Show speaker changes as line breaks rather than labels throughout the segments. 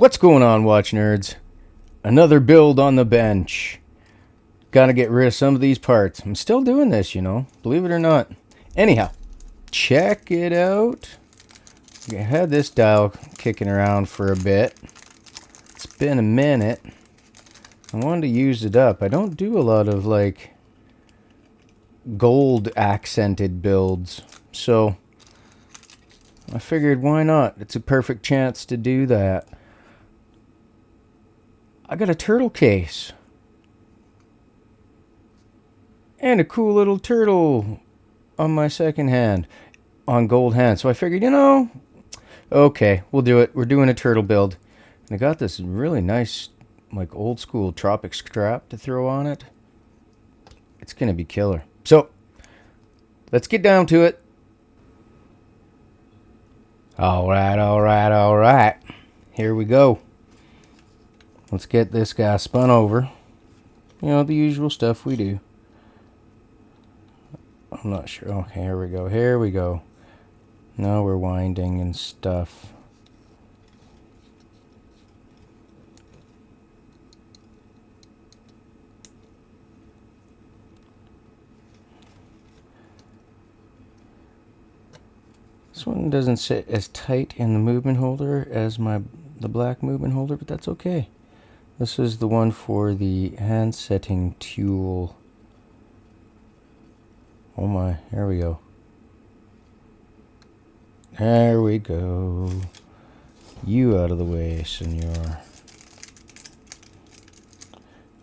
What's going on, watch nerds? Another build on the bench. Gotta get rid of some of these parts. I'm still doing this, believe it or not. Anyhow, check it out. I had this dial kicking around for a bit. It's been a minute. I wanted to use it up. I don't do a lot of gold accented builds, so I figured why not? It's a perfect chance to do that. I got a turtle case. And a cool little turtle on my second hand. On gold hand. So I figured, okay, we'll do it. We're doing a turtle build. And I got this really nice, old school tropic strap to throw on it. It's going to be killer. So, let's get down to it. Alright. Here we go. Let's get this guy spun over. The usual stuff we do. I'm not sure. Okay, here we go. Now we're winding and stuff. This one doesn't sit as tight in the movement holder as the black movement holder, but that's okay. This is the one for the hand setting tool. Oh my, here we go. There we go. You out of the way, senor.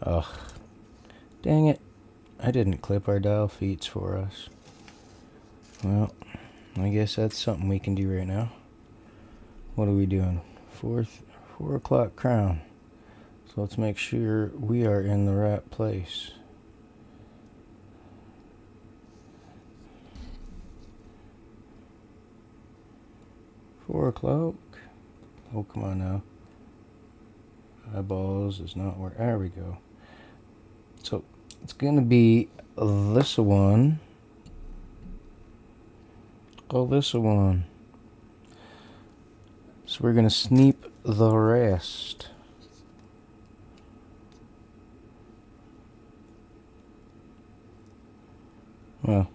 Ugh. Dang it. I didn't clip our dial feet for us. Well, I guess that's something we can do right now. What are we doing? 4 o'clock crown. So let's make sure we are in the right place. $4 o'clock. Oh, come on now. Eyeballs is not where. There we go. So it's going to be this one. Oh, this one. So we're going to sneap the rest. Well,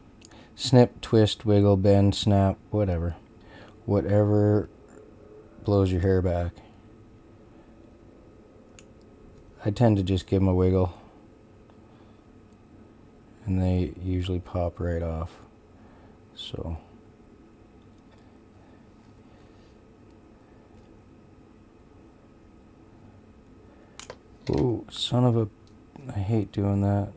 snip, twist, wiggle, bend, snap, whatever. Whatever blows your hair back. I tend to just give them a wiggle. And they usually pop right off. So. Oh, son of a... I hate doing that.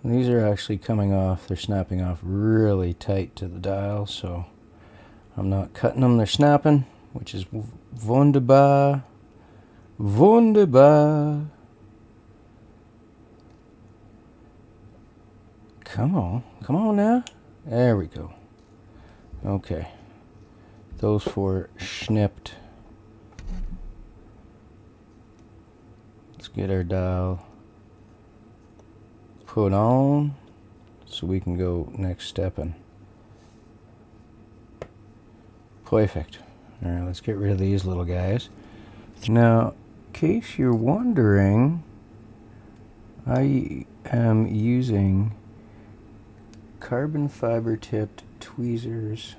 And these are actually coming off. They're snapping off really tight to the dial, so I'm not cutting them. They're snapping, which is wunderbar. Wunderbar. Come on now. There we go. Okay. Those 4 snipped. Let's get our dial put on so we can go next stepping. Perfect. Alright, let's get rid of these little guys. Now, in case you're wondering, I am using carbon fiber tipped tweezers.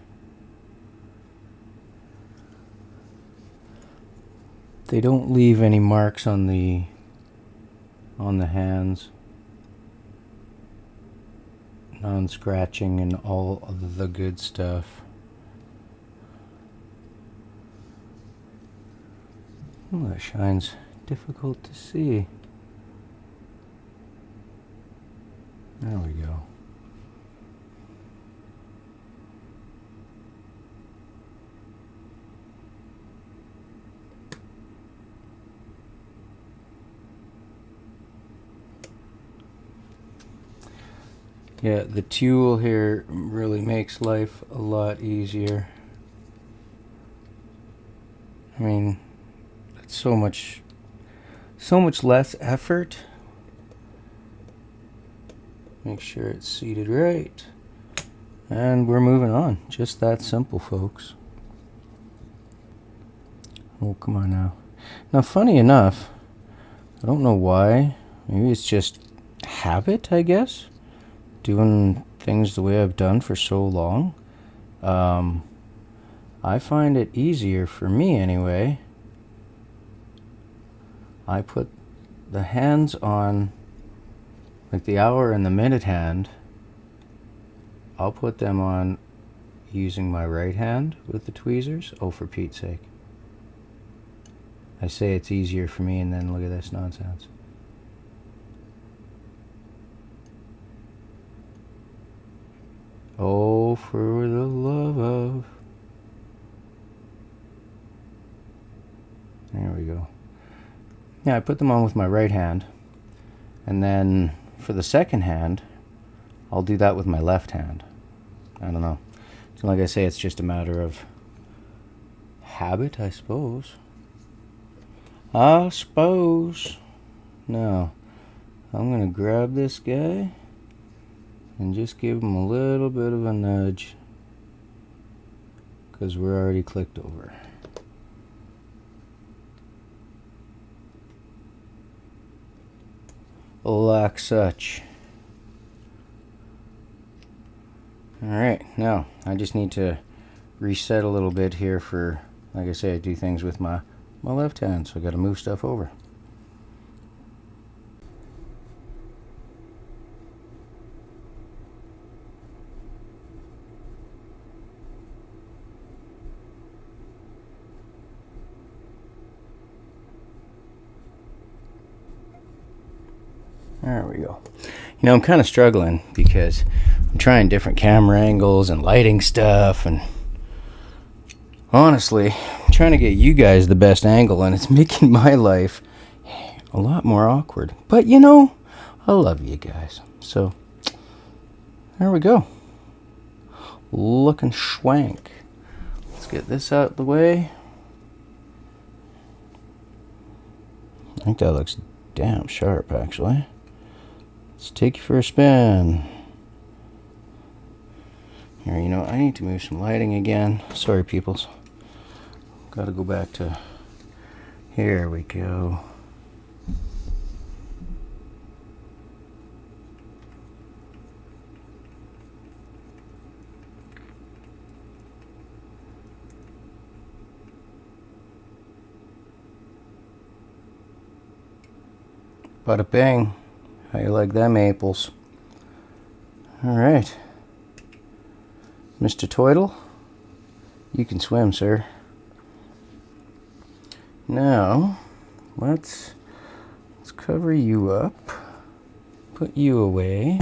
They don't leave any marks on the hands. Non-scratching and all of the good stuff. Oh, that shine's difficult to see. There we go. Yeah, the tool here really makes life a lot easier. I mean, it's so much less effort Make sure it's seated right. And we're moving on. Just that simple, folks. Oh, come on now. Now, funny enough, I don't know why. Maybe it's just habit, I guess. Doing things the way I've done for so long. I find it easier, for me anyway. I put the hands on, like the hour and the minute hand, I'll put them on using my right hand with the tweezers. Oh, for Pete's sake. I say it's easier for me, and then look at this nonsense. Oh, for the love of... There we go. Yeah, I put them on with my right hand. And then for the second hand, I'll do that with my left hand. I don't know. So like I say, it's just a matter of habit, I suppose. I suppose. Now, I'm going to grab this guy and just give him a little bit of a nudge, because we're already clicked over. Like such. Alright, now I just need to reset a little bit here for, like I say, I do things with my left hand, so I got to move stuff over. There we go. You know, I'm kind of struggling because I'm trying different camera angles and lighting stuff, and honestly, I'm trying to get you guys the best angle, and it's making my life a lot more awkward. But you know, I love you guys. So, there we go. Looking schwank. Let's get this out of the way. I think that looks damn sharp, actually. Let's take you for a spin. Here, you know, I need to move some lighting again. Sorry, peoples. Gotta go back to... Here we go. Bada bing. How you like them apples? Alright. Mr. Turtle, you can swim, sir. Now, let's cover you up. Put you away.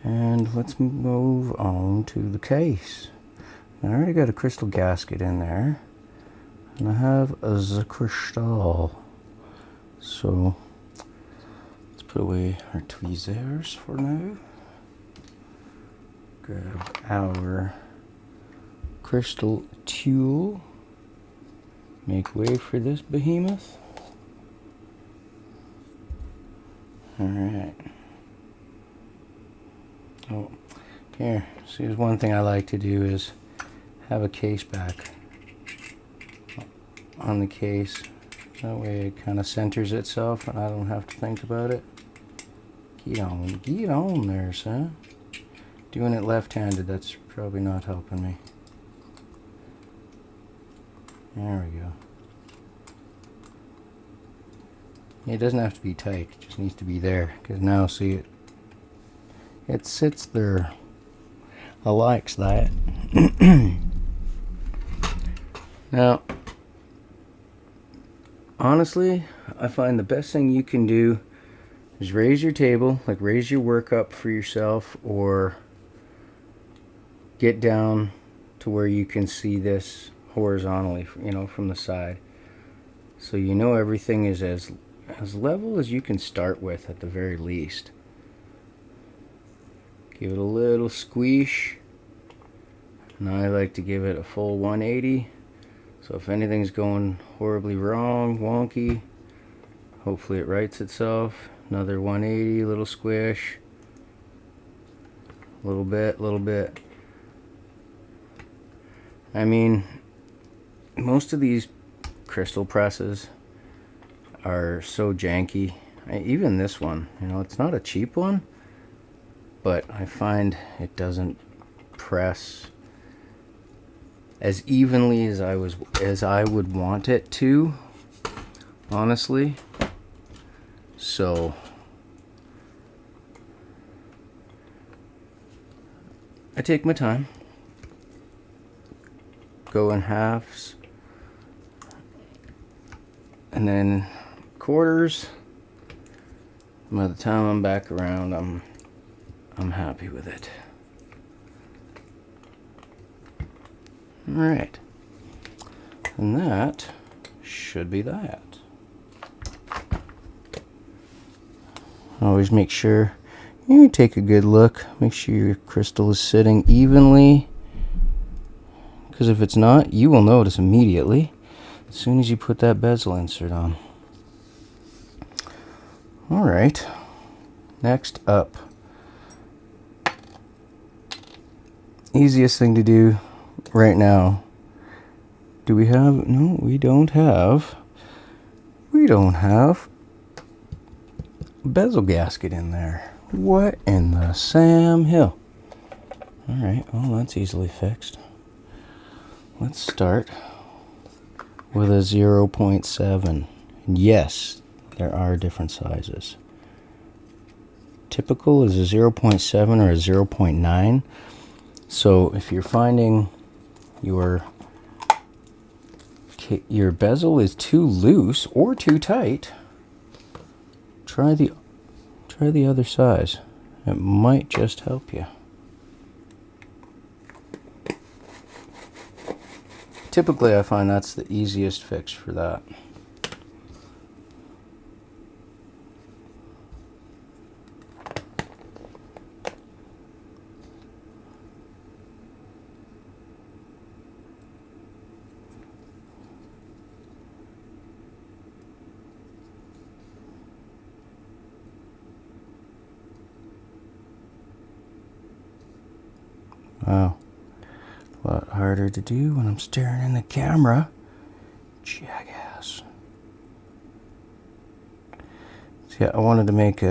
And let's move on to the case. I already got a crystal gasket in there. And I have the crystal. So, let's put away our tweezers for now. Grab our crystal tool. Make way for this behemoth. Alright. Oh, here. See, there's one thing I like to do is have a case back on the case. That way it kind of centers itself and I don't have to think about it. Get on there, son. Doing it left-handed, that's probably not helping me. There we go. It doesn't have to be tight, it just needs to be there. Because now, see, it sits there. I likes that. Now, honestly, I find the best thing you can do is raise your table, like raise your work up for yourself, or get down to where you can see this horizontally, you know, from the side. So you know everything is as level as you can start with at the very least. Give it a little squish. And I like to give it a full 180. So if anything's going horribly wrong, wonky, Hopefully it rights itself. Another 180, little squish. Little bit. I mean, most of these crystal presses are so janky. Even this one, you know, it's not a cheap one, but I find it doesn't press as evenly as I would want it to, honestly. So I take my time, go in halves, and then quarters. By the time I'm back around, I'm happy with it. All right, and that should be that. Always make sure you take a good look. Make sure your crystal is sitting evenly, because if it's not, you will notice immediately as soon as you put that bezel insert on. All right, next up, easiest thing to do right now. Do we have? No, we don't have. We don't have a bezel gasket in there. What in the Sam Hill? All right, well, that's easily fixed. Let's start with a 0.7. Yes, there are different sizes. Typical is a 0.7 or a 0.9. So if you're finding your bezel is too loose or too tight, try the other size. It might just help you. Typically, I find that's the easiest fix for that. Wow. A lot harder to do when I'm staring in the camera. Jackass. So yeah, I wanted to make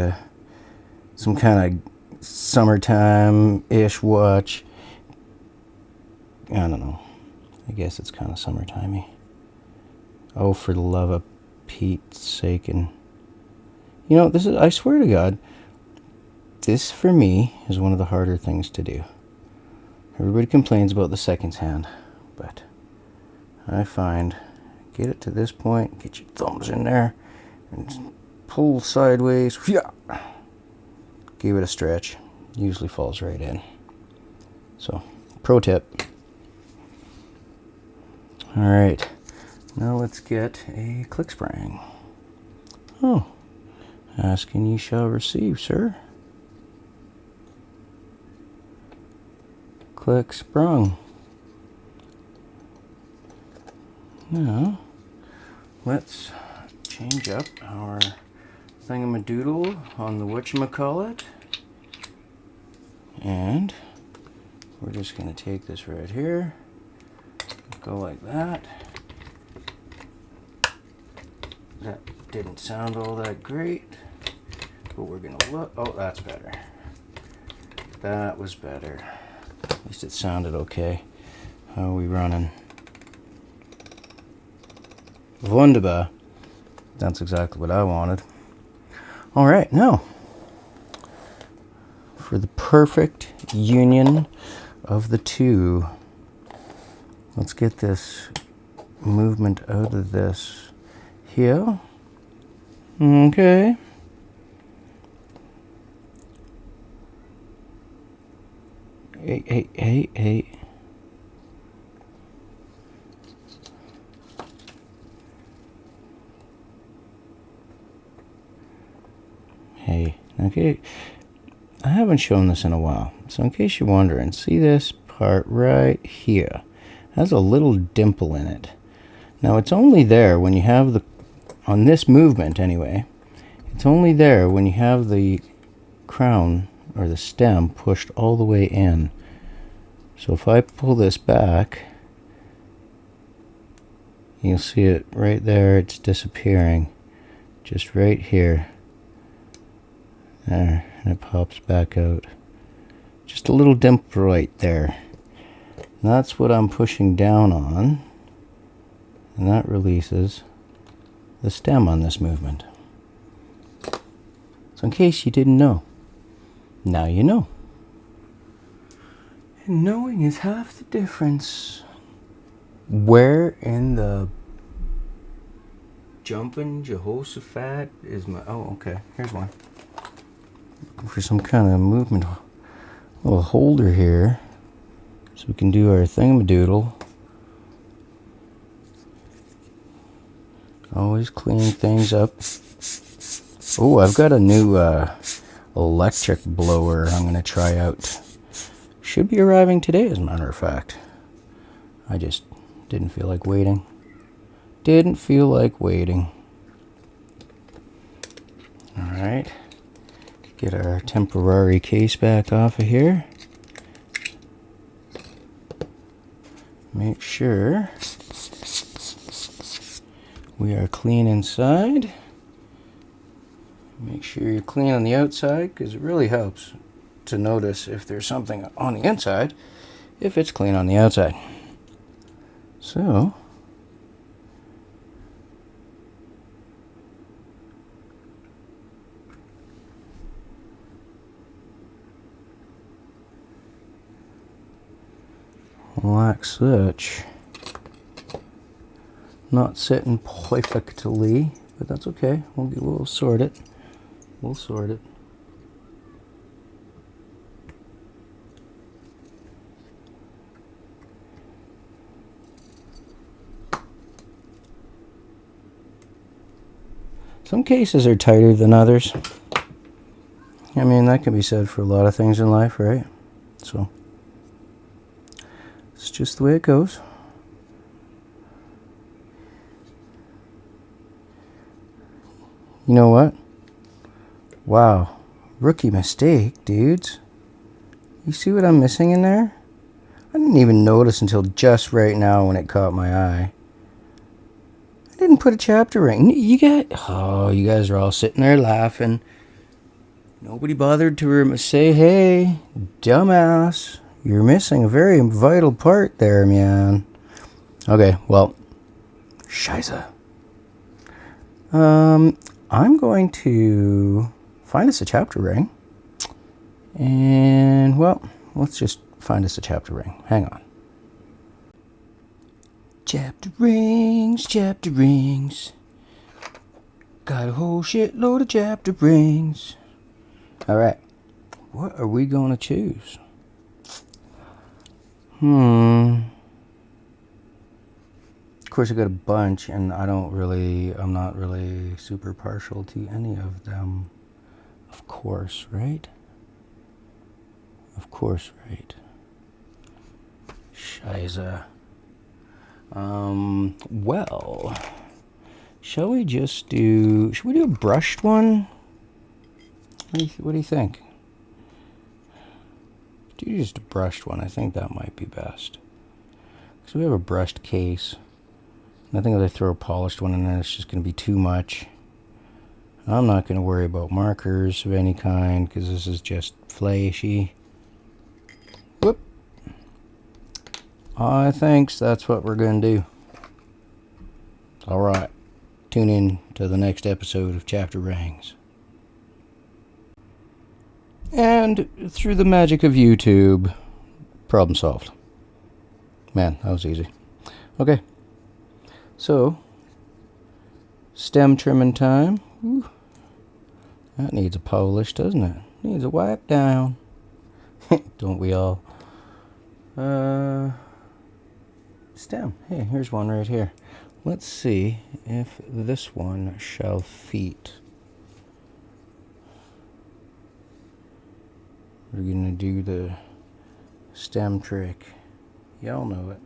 some kind of summertime-ish watch. I don't know. I guess it's kind of summertimey. Oh, for the love of Pete's sake. And you know, this is, I swear to God, this for me is one of the harder things to do. Everybody complains about the seconds hand, but I find, get it to this point, get your thumbs in there, and pull sideways. Yeah, give it a stretch. Usually falls right in. So, pro tip. All right, now let's get a click spring. Oh, ask and ye shall receive, sir. Click sprung. Now, let's change up our thingamadoodle on the whatchamacallit. And we're just going to take this right here, go like that. That didn't sound all that great, but we're going to look. Oh, that's better. That was better. At least it sounded okay. How are we running? Wunderbar. That's exactly what I wanted. All right, now for the perfect union of the two, let's get this movement out of this here. Okay. Hey. Hey, okay. I haven't shown this in a while, so in case you're wondering, see this part right here? It has a little dimple in it. Now it's only there when you have the on this movement anyway, it's only there when you have the crown or the stem pushed all the way in. So if I pull this back, you'll see it right there. It's disappearing just right here. There, and it pops back out. Just a little dimple right there. And that's what I'm pushing down on, and that releases the stem on this movement. So in case you didn't know, now you know. And knowing is half the difference. Where in the jumping Jehoshaphat is my... Oh, okay. Here's one. Looking for some kind of movement. Little holder here. So we can do our thingamadoodle. Always clean things up. Oh, I've got a new electric blower I'm going to try out. Should be arriving today, as a matter of fact. I just didn't feel like waiting. Didn't feel like waiting. Alright. Get our temporary case back off of here. Make sure we are clean inside. Make sure you're clean on the outside, because it really helps to notice if there's something on the inside if it's clean on the outside. So like such. Not sitting perfectly, but that's okay. We'll sort it. We'll sort it. Some cases are tighter than others. I mean, that can be said for a lot of things in life, right? So it's just the way it goes. You know what? Wow. Rookie mistake, dudes. You see what I'm missing in there? I didn't even notice until just right now when it caught my eye. I didn't put a chapter ring. You guys are all sitting there laughing. Nobody bothered to say, hey, dumbass, you're missing a very vital part there, man. Okay, well, scheisse. I'm going to find us a chapter ring. And, well, let's just find us a chapter ring. Hang on. Chapter rings, chapter rings. Got a whole shitload of chapter rings. Alright. What are we going to choose? Of course, I got a bunch, and I'm not really super partial to any of them. Of course, right? Of course, right? Scheisse. Well, should we do a brushed one? What do you think? Do just a brushed one. I think that might be best. Because we have a brushed case. And I think if I throw a polished one in there, it's just going to be too much. I'm not going to worry about markers of any kind, because this is just flashy. Whoop. I think that's what we're going to do. Alright. Tune in to the next episode of Chapter Rings. And through the magic of YouTube, problem solved. Man, that was easy. Okay. So, stem trimming time. Ooh. That needs a polish, doesn't it? Needs a wipe down. Don't we all? Stem. Hey, here's one right here. Let's see if this one shall fit. We're going to do the stem trick. Y'all know it.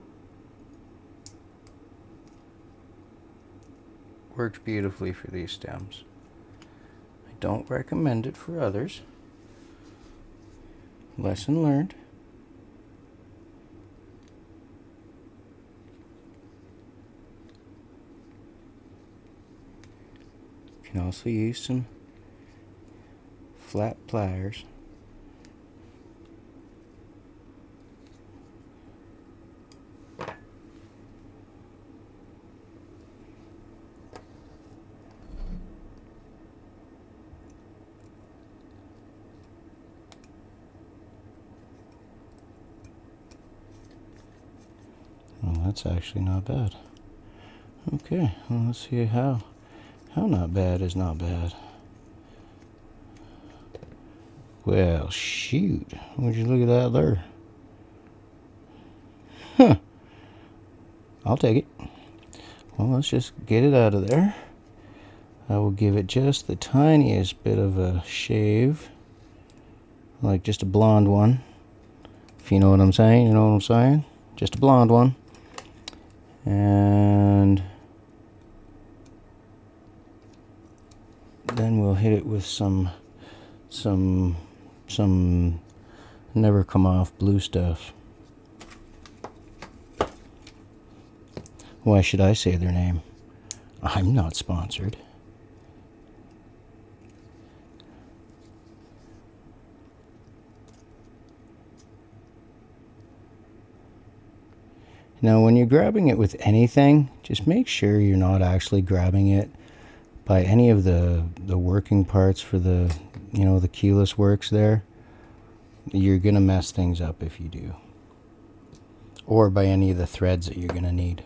works beautifully for these stems. I don't recommend it for others. Lesson learned. You can also use some flat pliers. Well, that's actually not bad. Okay, well, let's see how not bad is not bad. Well, shoot. Would you look at that there? Huh. I'll take it. Well, let's just get it out of there. I will give it just the tiniest bit of a shave. Like just a blonde one. If you know what I'm saying, you know what I'm saying? Just a blonde one. And then we'll hit it with some never come off blue stuff. Why should I say their name? I'm not sponsored. Now when you're grabbing it with anything, just make sure you're not actually grabbing it by any of the working parts for the, you know, the keyless works there. You're gonna mess things up if you do. Or by any of the threads that you're gonna need.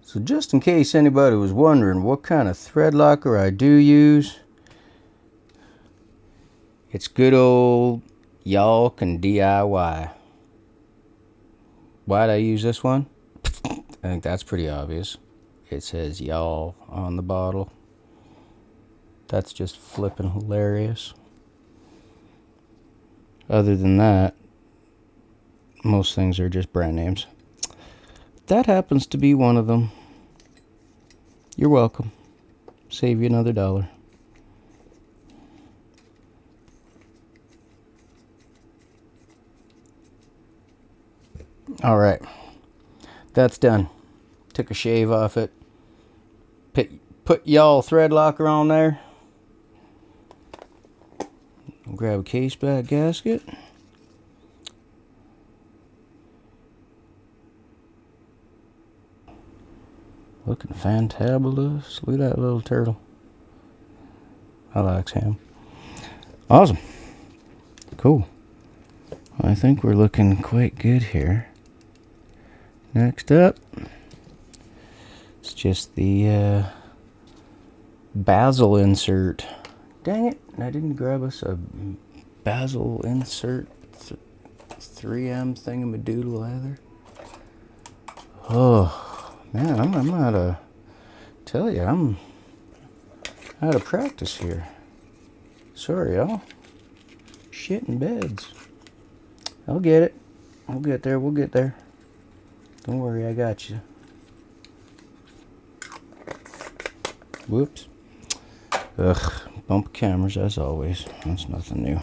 So just in case anybody was wondering what kind of thread locker I do use, it's good old y'all can DIY. Why'd I use this one? I think that's pretty obvious. It says y'all on the bottle. That's just flippin' hilarious. Other than that, most things are just brand names. That happens to be one of them. You're welcome. Save you another $1. All right, that's done. Took a shave off it. Put y'all thread locker on there. Grab a case back gasket. Looking fantabulous. Look at that little turtle. I like him. Awesome. Cool. I think we're looking quite good here. Next up, it's just the Bezel insert. Dang it, I didn't grab us a Bezel insert 3M thingamadoodle either. Oh. Man, I'm out of, tell you, I'm out of practice here. Sorry, y'all. Shit in beds. I'll get it. We'll get there, we'll get there. Don't worry, I got you. Whoops. Ugh, bump cameras as always. That's nothing new.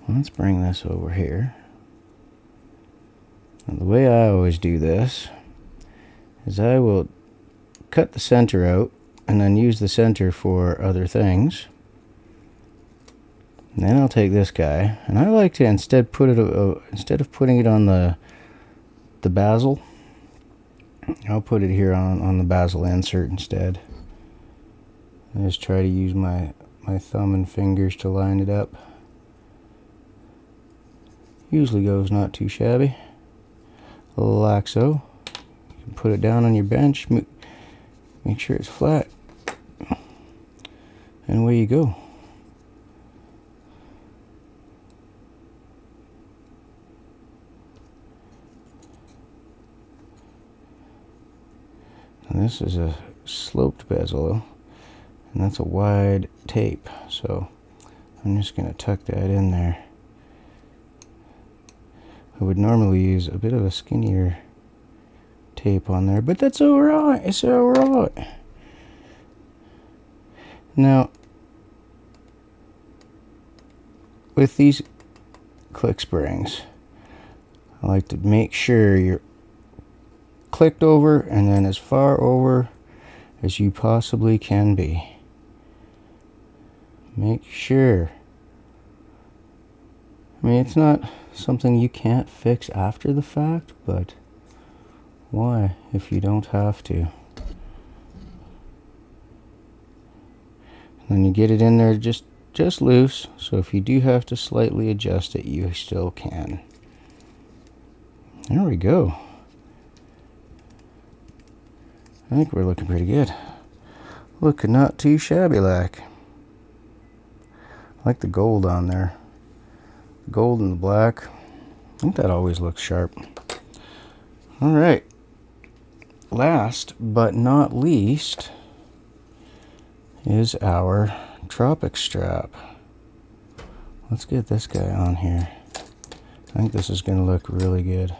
Let's bring this over here. And the way I always do this is I will cut the center out and then use the center for other things. And then I'll take this guy, and I like to instead put it instead of putting it on the Bezel, I'll put it here on the Bezel insert instead. I just try to use my thumb and fingers to line it up. Usually goes not too shabby. Like so. You can put it down on your bench, make sure it's flat, and away you go. And this is a sloped bezel, and that's a wide tape, so I'm just going to tuck that in there. I would normally use a bit of a skinnier tape on there, but that's alright. It's alright. Now, with these click springs, I like to make sure you're clicked over and then as far over as you possibly can be. Make sure. I mean, it's not something you can't fix after the fact, but why if you don't have to? And then you get it in there just loose, so if you do have to slightly adjust it, you still can. There we go. I think we're looking pretty good. Looking not too shabby like. I like the gold on there. The gold and the black. I think that always looks sharp. Alright. Last but not least is our tropic strap. Let's get this guy on here. I think this is going to look really good.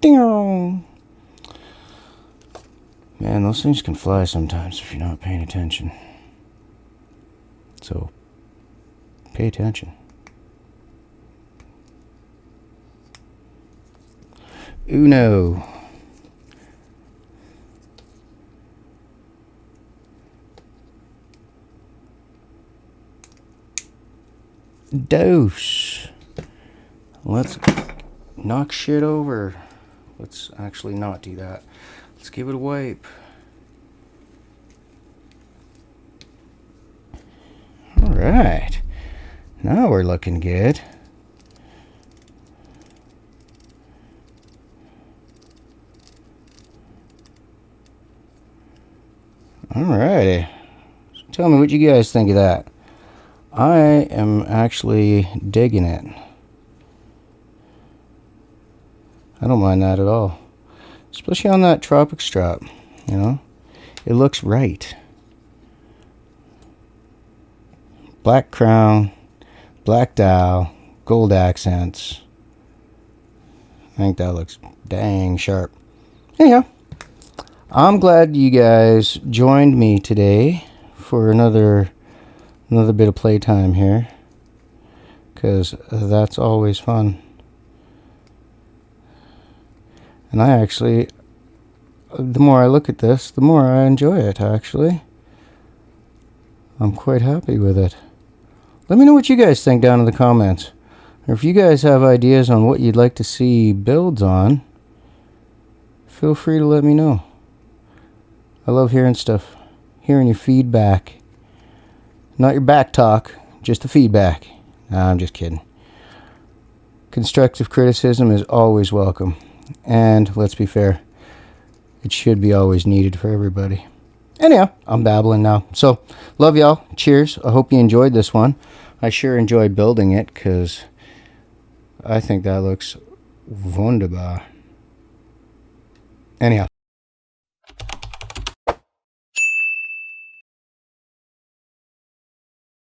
Ding! Man, those things can fly sometimes if you're not paying attention. So, pay attention. Uno. Dos. Let's knock shit over. Let's actually not do that. Let's give it a wipe. Alright. Now we're looking good. Alrighty. So tell me what you guys think of that. I am actually digging it. I don't mind that at all. Especially on that tropic strap, you know. It looks right. Black crown, black dial, gold accents. I think that looks dang sharp. Anyhow, I'm glad you guys joined me today for another bit of playtime here, because that's always fun. And I actually, the more I look at this, the more I enjoy it, actually. I'm quite happy with it. Let me know what you guys think down in the comments. Or if you guys have ideas on what you'd like to see builds on, feel free to let me know. I love hearing stuff. Hearing your feedback. Not your back talk, just the feedback. Nah, I'm just kidding. Constructive criticism is always welcome. And let's be fair, it should be always needed for everybody. Anyhow, I'm babbling now. So, love y'all. Cheers. I hope you enjoyed this one. I sure enjoyed building it because I think that looks wunderbar. Anyhow.